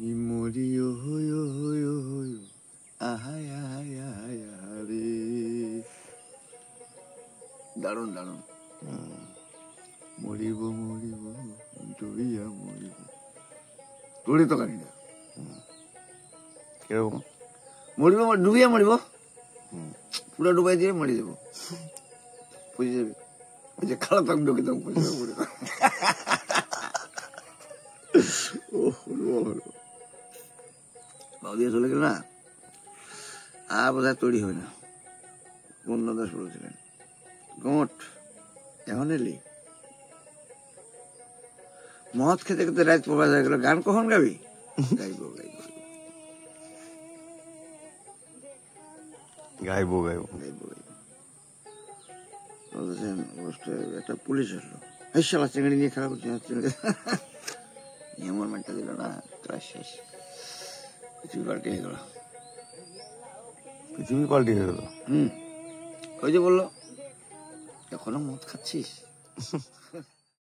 মরি আহাই আহাই আহাই আহারে। দারুণ দারুণ। মরিব মরিব ডুবিয়া মরিব। তোরে তো গাড়িটা কিরকম? মরিব ডুবিয়া মরিব, পুরো ডুবাই দিয়ে মরে যাবো, বুঝে যাবে। ওই যে খালা তখন ঢুকে তখন বুঝে যাবো। বাউদিয়া চলে গেল না, আর বোধহয় তৈরি হয় না। বন্যদাস বলেছিলেন গোট এখন এলি মদ খেতে খেতে রাত প্রবাস হয়ে গেল, গান কখন গাবি? গাইব গাইব গাইবো গাইবো গাইব গাইব। বলতেছেন একটা পুলিশ আসলো, এই শালা চিংড়ি নিয়ে খেলা করছে, এমন মানটা দিল না, তার শেষ, পৃথিবী পাল্টে হয়ে গেল। পৃথিবী পাল্টে হয়ে গেল। ওই যে বললো এখনো মদ খাচ্ছিস।